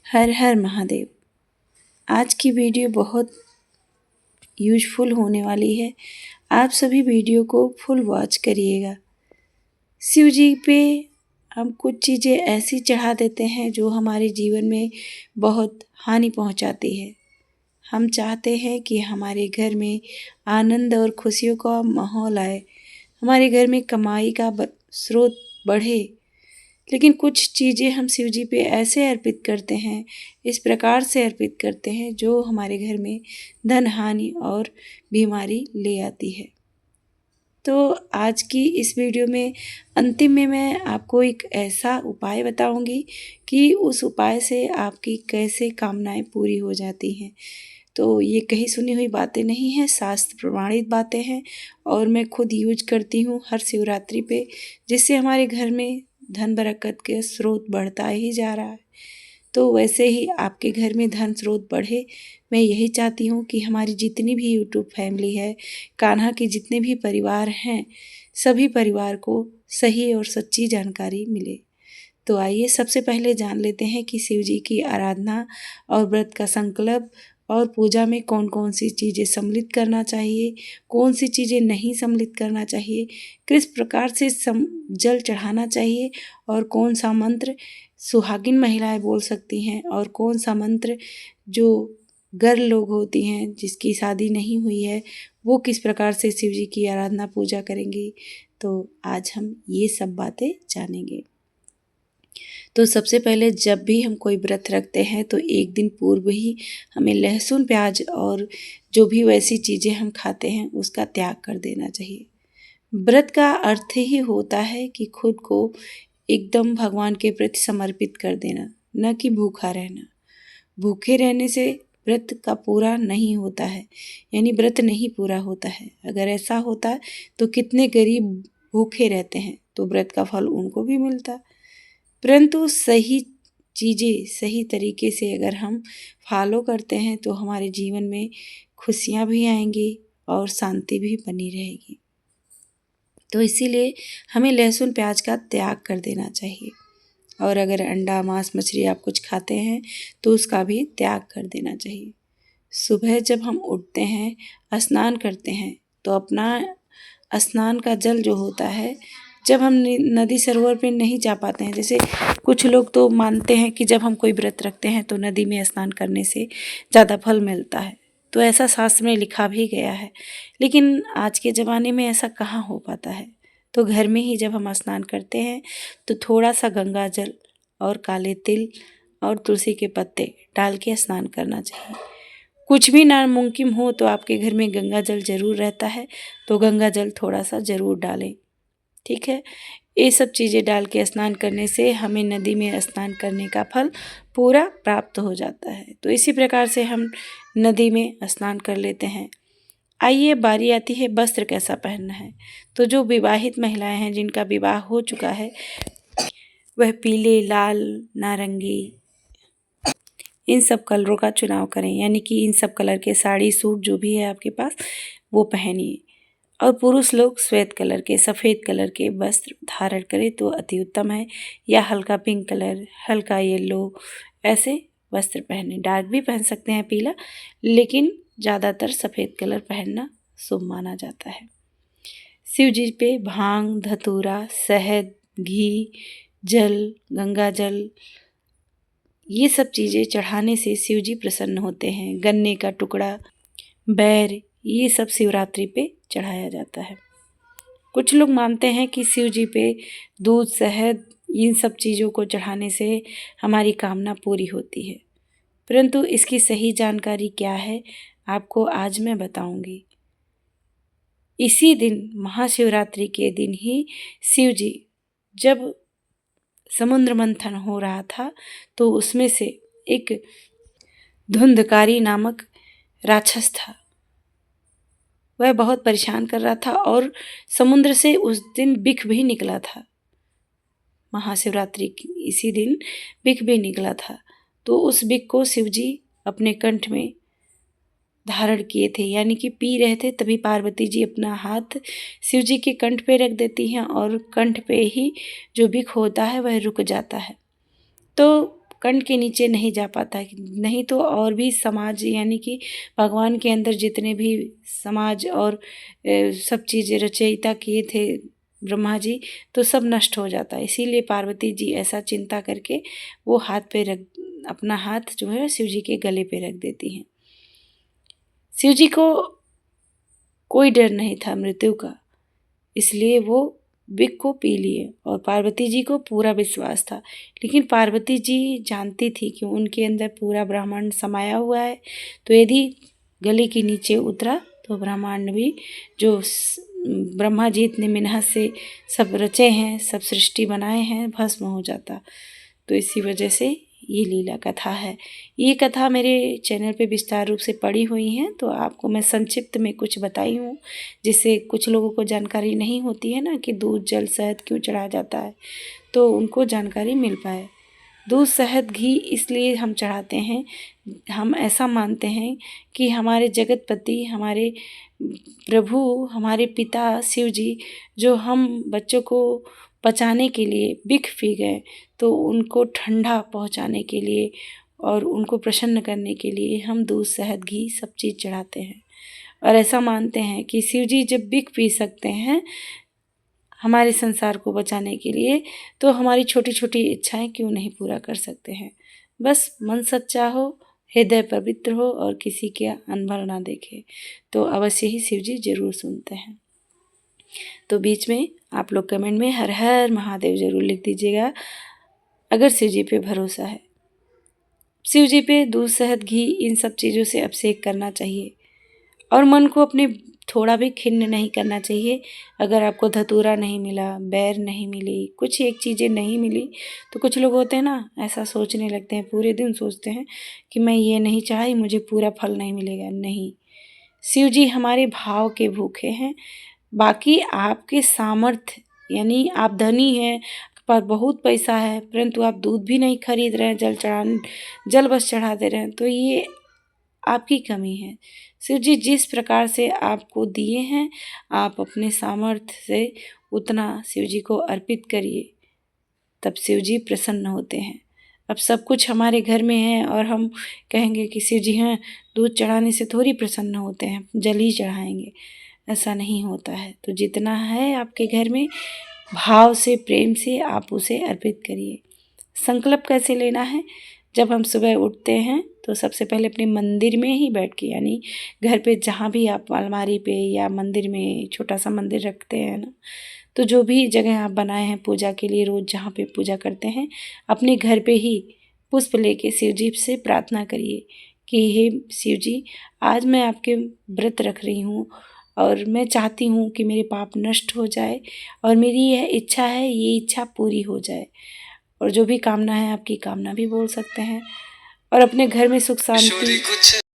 हर हर महादेव। आज की वीडियो बहुत यूजफुल होने वाली है। आप सभी वीडियो को फुल वॉच करिएगा। शिव जी पे हम कुछ चीज़ें ऐसी चढ़ा देते हैं जो हमारे जीवन में बहुत हानि पहुंचाती है। हम चाहते हैं कि हमारे घर में आनंद और खुशियों का माहौल आए, हमारे घर में कमाई का स्रोत बढ़े, लेकिन कुछ चीज़ें हम शिव जी पे ऐसे अर्पित करते हैं, इस प्रकार से अर्पित करते हैं जो हमारे घर में धन हानि और बीमारी ले आती है। तो आज की इस वीडियो में अंतिम में मैं आपको एक ऐसा उपाय बताऊंगी कि उस उपाय से आपकी कैसे कामनाएं पूरी हो जाती हैं। तो ये कहीं सुनी हुई बातें नहीं हैं, शास्त्र प्रमाणित बातें हैं और मैं खुद यूज करती हूँ हर शिवरात्रि पे, जिससे हमारे घर में धन बरकत के स्रोत बढ़ता ही जा रहा है। तो वैसे ही आपके घर में धन स्रोत बढ़े, मैं यही चाहती हूँ कि हमारी जितनी भी यूट्यूब फैमिली है, कान्हा के जितने भी परिवार हैं, सभी परिवार को सही और सच्ची जानकारी मिले। तो आइए सबसे पहले जान लेते हैं कि शिव जी की आराधना और व्रत का संकल्प और पूजा में कौन कौन सी चीज़ें सम्मिलित करना चाहिए, कौन सी चीज़ें नहीं सम्मिलित करना चाहिए, किस प्रकार से जल चढ़ाना चाहिए और कौन सा मंत्र सुहागिन महिलाएं बोल सकती हैं और कौन सा मंत्र जो गर्ल लोग होती हैं जिसकी शादी नहीं हुई है वो किस प्रकार से शिव जी की आराधना पूजा करेंगी। तो आज हम ये सब बातें जानेंगे। तो सबसे पहले जब भी हम कोई व्रत रखते हैं तो एक दिन पूर्व ही हमें लहसुन प्याज और जो भी वैसी चीज़ें हम खाते हैं उसका त्याग कर देना चाहिए। व्रत का अर्थ ही होता है कि खुद को एकदम भगवान के प्रति समर्पित कर देना, न कि भूखा रहना। भूखे रहने से व्रत का पूरा नहीं होता है, यानी व्रत नहीं पूरा होता है। अगर ऐसा होता तो कितने गरीब भूखे रहते हैं तो व्रत का फल उनको भी मिलता। परंतु सही चीज़ें सही तरीके से अगर हम फॉलो करते हैं तो हमारे जीवन में खुशियाँ भी आएंगी और शांति भी बनी रहेगी। तो इसीलिए हमें लहसुन प्याज का त्याग कर देना चाहिए। और अगर अंडा मांस मछली आप कुछ खाते हैं तो उसका भी त्याग कर देना चाहिए। सुबह जब हम उठते हैं स्नान करते हैं तो अपना स्नान का जल जो होता है, जब हम नदी सरोवर पे नहीं जा पाते हैं, जैसे कुछ लोग तो मानते हैं कि जब हम कोई व्रत रखते हैं तो नदी में स्नान करने से ज़्यादा फल मिलता है, तो ऐसा शास्त्र में लिखा भी गया है। लेकिन आज के ज़माने में ऐसा कहाँ हो पाता है। तो घर में ही जब हम स्नान करते हैं तो थोड़ा सा गंगा जल और काले तिल और तुलसी के पत्ते डाल के स्नान करना चाहिए। कुछ भी नामुमकिन हो तो आपके घर में गंगा जल ज़रूर रहता है तो गंगा जल थोड़ा सा ज़रूर डालें, ठीक है। ये सब चीज़ें डाल के स्नान करने से हमें नदी में स्नान करने का फल पूरा प्राप्त हो जाता है। तो इसी प्रकार से हम नदी में स्नान कर लेते हैं। आइए बारी आती है वस्त्र कैसा पहनना है। तो जो विवाहित महिलाएं हैं जिनका विवाह हो चुका है वह पीले, लाल, नारंगी इन सब कलरों का चुनाव करें, यानी कि इन सब कलर के साड़ी सूट जो भी है आपके पास वो पहनिए। और पुरुष लोग श्वेत कलर के, सफ़ेद कलर के वस्त्र धारण करें तो अति उत्तम है, या हल्का पिंक कलर, हल्का येलो, ऐसे वस्त्र पहने। डार्क भी पहन सकते हैं पीला, लेकिन ज़्यादातर सफ़ेद कलर पहनना शुभ माना जाता है। शिव जी पे भांग, धतूरा, शहद, घी, जल, गंगा जल, ये सब चीज़ें चढ़ाने से शिव जी प्रसन्न होते हैं। गन्ने का टुकड़ा, बैर, ये सब शिवरात्रि पे चढ़ाया जाता है। कुछ लोग मानते हैं कि शिव जी पे दूध, शहद, इन सब चीज़ों को चढ़ाने से हमारी कामना पूरी होती है। परंतु इसकी सही जानकारी क्या है आपको आज मैं बताऊंगी। इसी दिन महाशिवरात्रि के दिन ही शिव जी जब समुद्र मंथन हो रहा था तो उसमें से एक धुंधकारी नामक राक्षस था। वह बहुत परेशान कर रहा था और समुद्र से उस दिन बिख भी निकला था। महाशिवरात्रि की इसी दिन बिख भी निकला था। तो उस बिख को शिव जी अपने कंठ में धारण किए थे, यानी कि पी रहे थे। तभी पार्वती जी अपना हाथ शिव जी के कंठ पे रख देती हैं और कंठ पे ही जो बिख होता है वह रुक जाता है। तो कंठ के नीचे नहीं जा पाता, नहीं तो और भी समाज यानी कि भगवान के अंदर जितने भी समाज और सब चीज़ें रचयिता किए थे ब्रह्मा जी, तो सब नष्ट हो जाता है। इसीलिए पार्वती जी ऐसा चिंता करके वो अपना हाथ जो है शिव जी के गले पे रख देती हैं। शिव जी को कोई डर नहीं था मृत्यु का, इसलिए वो विष को पी लिए और पार्वती जी को पूरा विश्वास था। लेकिन पार्वती जी जानती थी कि उनके अंदर पूरा ब्रह्मांड समाया हुआ है, तो यदि गले के नीचे उतरा तो ब्रह्मांड भी जो ब्रह्मा जी इतने मेहनत से सब रचे हैं, सब सृष्टि बनाए हैं, भस्म हो जाता। तो इसी वजह से ये लीला कथा है। ये कथा मेरे चैनल पे विस्तार रूप से पड़ी हुई हैं, तो आपको मैं संक्षिप्त में कुछ बताई हूँ, जिससे कुछ लोगों को जानकारी नहीं होती है ना कि दूध जल शहद क्यों चढ़ाया जाता है, तो उनको जानकारी मिल पाए। दूध शहद घी इसलिए हम चढ़ाते हैं, हम ऐसा मानते हैं कि हमारे जगतपति, हमारे प्रभु, हमारे पिता शिव जी जो हम बच्चों को बचाने के लिए बिख पी गए, तो उनको ठंडा पहुंचाने के लिए और उनको प्रसन्न करने के लिए हम दूध शहद घी सब चीज़ चढ़ाते हैं। और ऐसा मानते हैं कि शिव जी जब बिख पी सकते हैं हमारे संसार को बचाने के लिए, तो हमारी छोटी छोटी इच्छाएं क्यों नहीं पूरा कर सकते हैं। बस मन सच्चा हो, हृदय पवित्र हो और किसी के अनबल ना देखे, तो अवश्य ही शिव जी जरूर सुनते हैं। तो बीच में आप लोग कमेंट में हर हर महादेव जरूर लिख दीजिएगा अगर शिव जी पे भरोसा है। शिव जी पे दूध शहद घी इन सब चीज़ों से अभिषेक करना चाहिए और मन को अपने थोड़ा भी खिन्न नहीं करना चाहिए। अगर आपको धतूरा नहीं मिला, बैर नहीं मिली, कुछ एक चीज़ें नहीं मिली, तो कुछ लोग होते हैं ना ऐसा सोचने लगते हैं, पूरे दिन सोचते हैं कि मैं ये नहीं चाही, मुझे पूरा फल नहीं मिलेगा। नहीं, शिव जी हमारे भाव के भूखे हैं। बाकी आपके सामर्थ्य, यानी आप धनी हैं, पर बहुत पैसा है, परंतु आप दूध भी नहीं खरीद रहे हैं, जल बस चढ़ा दे रहे हैं, तो ये आपकी कमी है। शिव जी जिस प्रकार से आपको दिए हैं, आप अपने सामर्थ्य से उतना शिव जी को अर्पित करिए, तब शिव जी प्रसन्न होते हैं। अब सब कुछ हमारे घर में है और हम कहेंगे कि शिव जी हैं, दूध चढ़ाने से थोड़ी प्रसन्न होते हैं, जल ही चढ़ाएंगे, ऐसा नहीं होता है। तो जितना है आपके घर में, भाव से, प्रेम से आप उसे अर्पित करिए। संकल्प कैसे लेना है? जब हम सुबह उठते हैं तो सबसे पहले अपने मंदिर में ही बैठ के, यानी घर पे जहाँ भी आप अलमारी पे या मंदिर में छोटा सा मंदिर रखते हैं ना, तो जो भी जगह आप बनाए हैं पूजा के लिए, रोज़ जहाँ पे पूजा करते हैं, अपने घर पे ही पुष्प लेके शिव जी से प्रार्थना करिए कि हे शिव जी, आज मैं आपके व्रत रख रही हूँ और मैं चाहती हूँ कि मेरे पाप नष्ट हो जाए और मेरी यह इच्छा है, ये इच्छा पूरी हो जाए। और जो भी कामना है, आपकी कामना भी बोल सकते हैं और अपने घर में सुख शांति